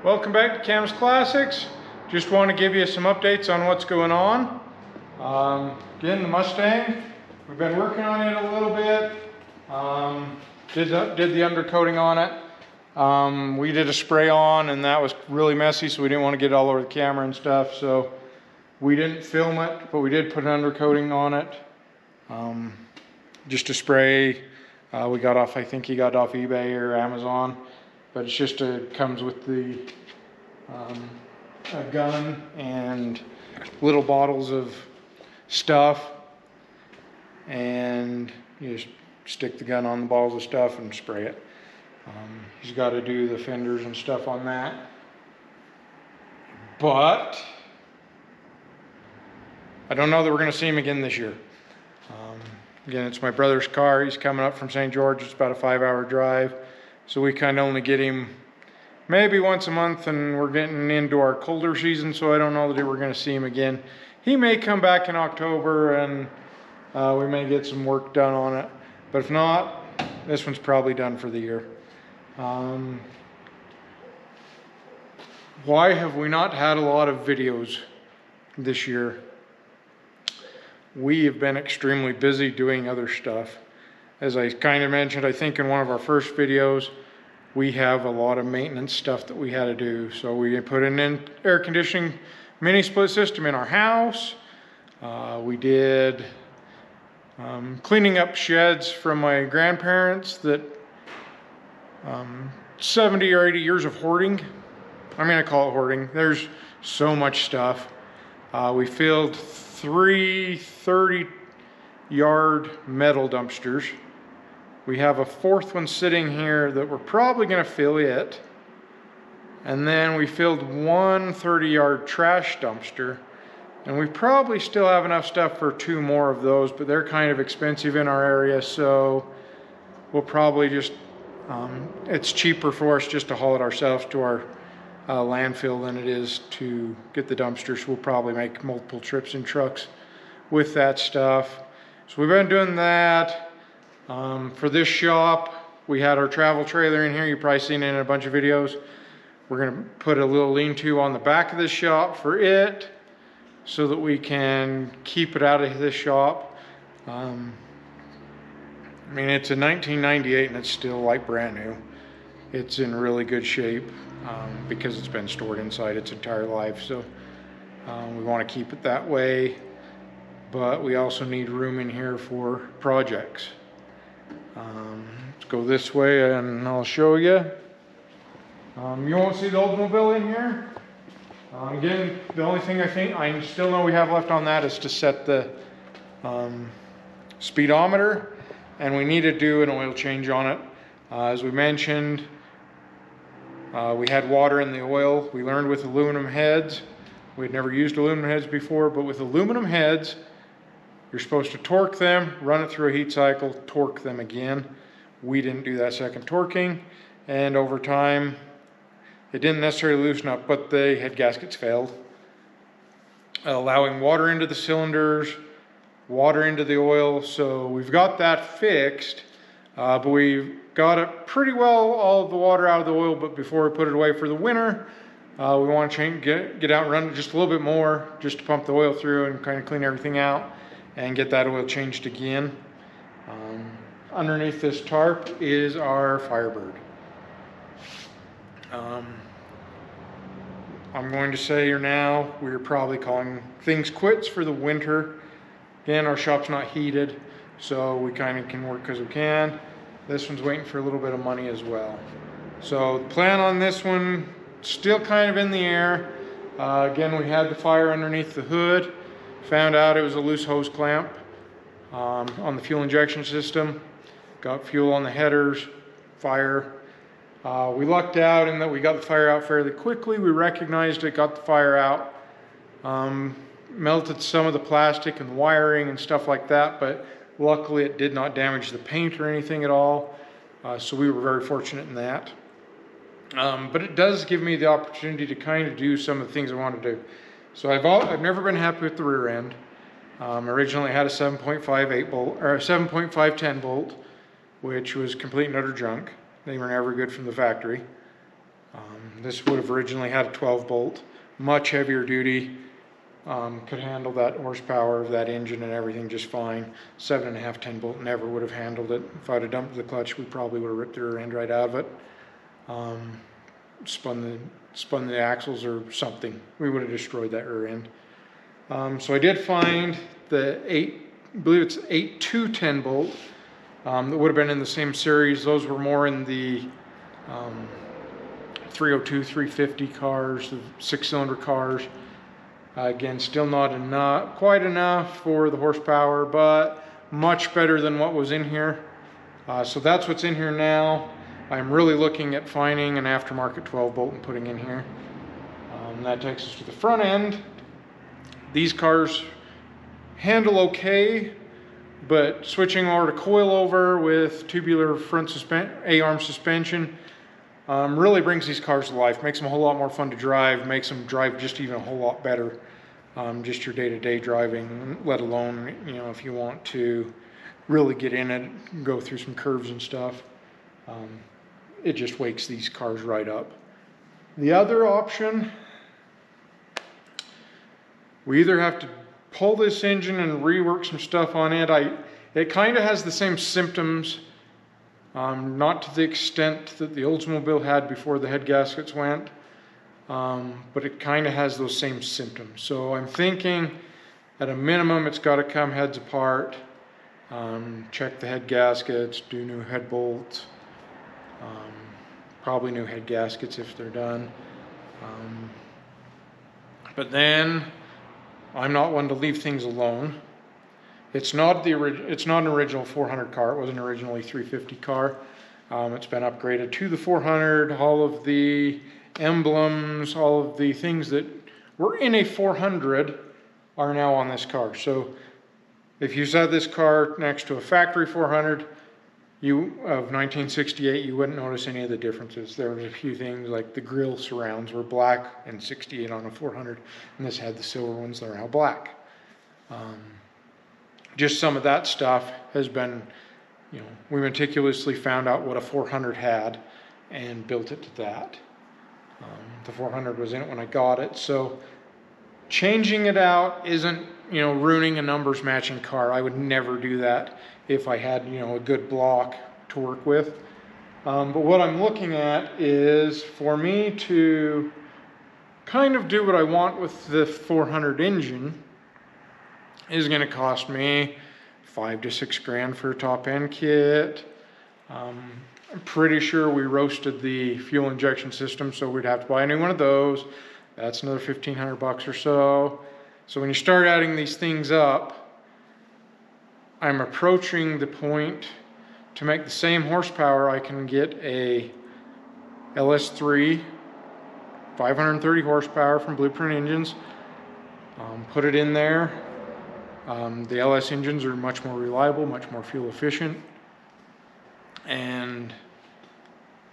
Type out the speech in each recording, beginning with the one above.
Welcome back to Cam's Classics. Just want to give you some updates on what's going on. Again, the Mustang, we've been working on it a little bit. Did the undercoating on it. We did a spray on and that was really messy, so we didn't want to get it all over the camera and stuff. So we didn't film it, but we did put an undercoating on it. Just a spray. We got off, I think he got off eBay or Amazon. But it's just comes with the a gun and little bottles of stuff, and you just stick the gun on the bottles of stuff and spray it. He's got to do the fenders and stuff on that. But I don't know that we're going to see him again this year. Again, it's my brother's car. He's coming up from St. George. It's about a 5-hour drive. So we kind of only get him maybe once a month, and we're getting into our colder season, so I don't know that we're going to see him again. He may come back in October, and we may get some work done on it. But if not, this one's probably done for the year. Why have we not had a lot of videos this year? We have been extremely busy doing other stuff. As I kind of mentioned, I think in one of our first videos, we have a lot of maintenance stuff that we had to do. So we put in an air conditioning mini split system in our house. We did cleaning up sheds from my grandparents that 70 or 80 years of hoarding. I mean, I call it hoarding. There's so much stuff. We filled 3 30-yard metal dumpsters. We have a 4th one sitting here that we're probably going to fill it. And then we filled 1 30-yard trash dumpster. And we probably still have enough stuff for 2 more of those, but they're kind of expensive in our area, so we'll probably just, it's cheaper for us just to haul it ourselves to our landfill than it is to get the dumpsters. We'll probably make multiple trips in trucks with that stuff. So we've been doing that. For this shop, we had our travel trailer in here. You've probably seen it in a bunch of videos. We're going to put a little lean-to on the back of this shop for it so that we can keep it out of this shop. I mean, it's a 1998 and it's still like brand new. It's in really good shape because it's been stored inside its entire life. So we want to keep it that way, but we also need room in here for projects. Let's go this way and I'll show you. You won't see the Oldsmobile in here. Again, the only thing I still know we have left on that is to set the speedometer, and we need to do an oil change on it. As we mentioned, we had water in the oil. We learned with aluminum heads. We had never used aluminum heads before, but with aluminum heads, you're supposed to torque them, run it through a heat cycle, torque them again. We didn't do that second torquing, and over time, it didn't necessarily loosen up, but the head gaskets failed, allowing water into the cylinders, water into the oil. So we've got that fixed, but we've got it pretty well, all of the water out of the oil. But before we put it away for the winter, we want to get out and run it just a little bit more, just to pump the oil through and kind of clean everything out and get that oil changed again. Underneath this tarp is our Firebird. I'm going to say here now, we're probably calling things quits for the winter. Again, our shop's not heated, so we kind of can work as we can. This one's waiting for a little bit of money as well. So the plan on this one, still kind of in the air. Again, we had the fire underneath the hood. Found out it was a loose hose clamp on the fuel injection system. Got fuel on the headers, fire. We lucked out in that we got the fire out fairly quickly. We recognized it, got the fire out, melted some of the plastic and wiring and stuff like that, but luckily it did not damage the paint or anything at all. So we were very fortunate in that. But it does give me the opportunity to kind of do some of the things I want to do. So I've never been happy with the rear end. Originally I had a 7.58 bolt or a 7.510 bolt, which was complete and utter junk. They were never good from the factory. This would have originally had a 12 bolt, much heavier duty, could handle that horsepower of that engine and everything just fine. 7.5, 10 bolt never would have handled it. If I'd have dumped the clutch, we probably would have ripped the rear end right out of it. Spun the axles or something. We would have destroyed that rear end. So I did find the I believe it's 8.2 bolt that would have been in the same series. Those were more in the 302, 350 cars, the 6-cylinder cars. Again, still not quite enough for the horsepower, but much better than what was in here. So that's what's in here now. I'm really looking at finding an aftermarket 12 bolt and putting in here. That takes us to the front end. These cars handle okay, but switching over to coilover with tubular front A-arm suspension really brings these cars to life, makes them a whole lot more fun to drive, makes them drive just even a whole lot better. Just your day-to-day driving, let alone, you know, if you want to really get in it, go through some curves and stuff. It just wakes these cars right up. The other option, we either have to pull this engine and rework some stuff on it. It kind of has the same symptoms, not to the extent that the Oldsmobile had before the head gaskets went, but it kind of has those same symptoms. So I'm thinking at a minimum it's got to come heads apart, check the head gaskets, do new head bolts, probably new head gaskets if they're done. But then I'm not one to leave things alone. It's not an original 400 car. It was an originally 350 car. It's been upgraded to the 400. All of the emblems, all of the things that were in a 400 are now on this car. So if you saw this car next to a factory 400 of 1968, you wouldn't notice any of the differences. There was a few things like the grille surrounds were black in 68 on a 400, and this had the silver ones that are now black. Just some of that stuff has been, you know, we meticulously found out what a 400 had and built it to that. The 400 was in it when I got it, so changing it out isn't, you know, ruining a numbers matching car. I would never do that if I had, you know, a good block to work with. But what I'm looking at is for me to kind of do what I want with the 400 engine is going to cost me $5 to $6 grand for a top end kit. I'm pretty sure we roasted the fuel injection system, so we'd have to buy a new one of those. That's another 1,500 bucks or so. So when you start adding these things up, I'm approaching the point to make the same horsepower. I can get a LS3 530 horsepower from Blueprint Engines, put it in there. The LS engines are much more reliable, much more fuel efficient, and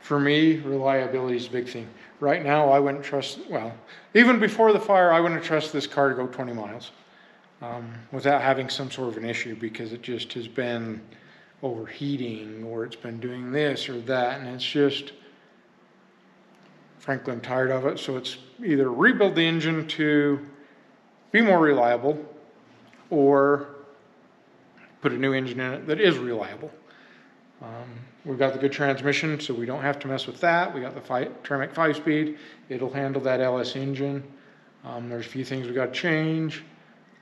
for me, reliability is a big thing. Right now, I wouldn't trust, well, even before the fire, I wouldn't trust this car to go 20 miles without having some sort of an issue, because it just has been overheating or it's been doing this or that, and it's just, frankly, I'm tired of it. So it's either rebuild the engine to be more reliable or put a new engine in it that is reliable. We've got the good transmission, so we don't have to mess with that. We got the Tremec 5-speed. It'll handle that LS engine. There's a few things we got to change.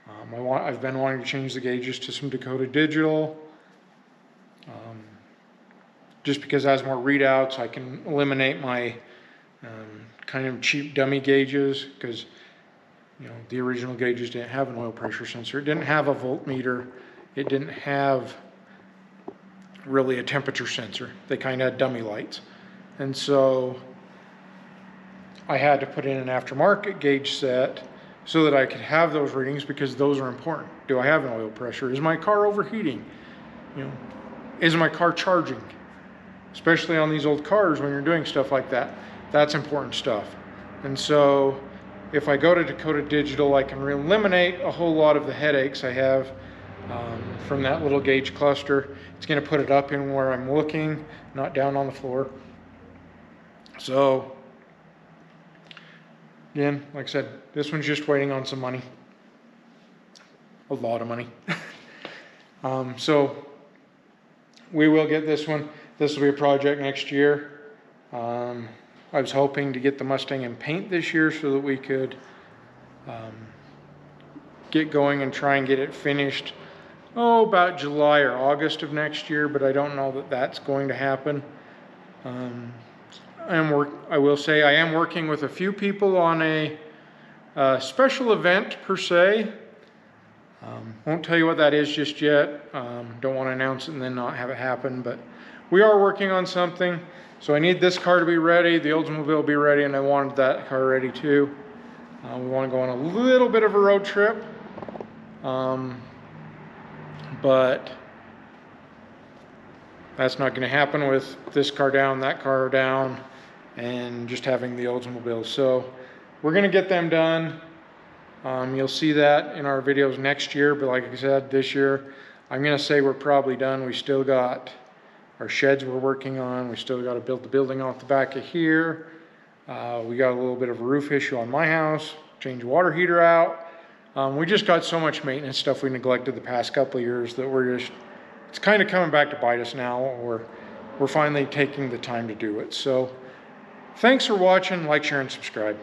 I've been wanting to change the gauges to some Dakota Digital. Just because it has more readouts, I can eliminate my kind of cheap dummy gauges, because, you know, the original gauges didn't have an oil pressure sensor. It didn't have a voltmeter. It didn't have really a temperature sensor. They kind of had dummy lights. And so I had to put in an aftermarket gauge set so that I could have those readings, because those are important. Do I have an oil pressure? Is my car overheating? You know, is my car charging? Especially on these old cars when you're doing stuff like that. That's important stuff. And so if I go to Dakota Digital, I can eliminate a whole lot of the headaches I have from that little gauge cluster. It's going to put it up in where I'm looking, not down on the floor. So Again, like I said, this one's just waiting on some money. A lot of money. So we will get this one. This will be a project next year. I was hoping to get the Mustang in paint this year so that we could get going and try and get it finished, about July or August of next year, but I don't know that that's going to happen. I will say I am working with a few people on a special event per se. Won't tell you what that is just yet. Don't want to announce it and then not have it happen, but we are working on something. So I need this car to be ready, the Oldsmobile will be ready, and I wanted that car ready too. We want to go on a little bit of a road trip, but that's not going to happen with this car down, that car down, and just having the Oldsmobile. So we're going to get them done. You'll see that in our videos next year, but like I said, this year, I'm going to say we're probably done. We still got our sheds we're working on. We still got to build the building off the back of here. We got a little bit of a roof issue on my house, change the water heater out. We just got so much maintenance stuff we neglected the past couple of years that it's kind of coming back to bite us now, or we're finally taking the time to do it. So thanks for watching, like, share, and subscribe.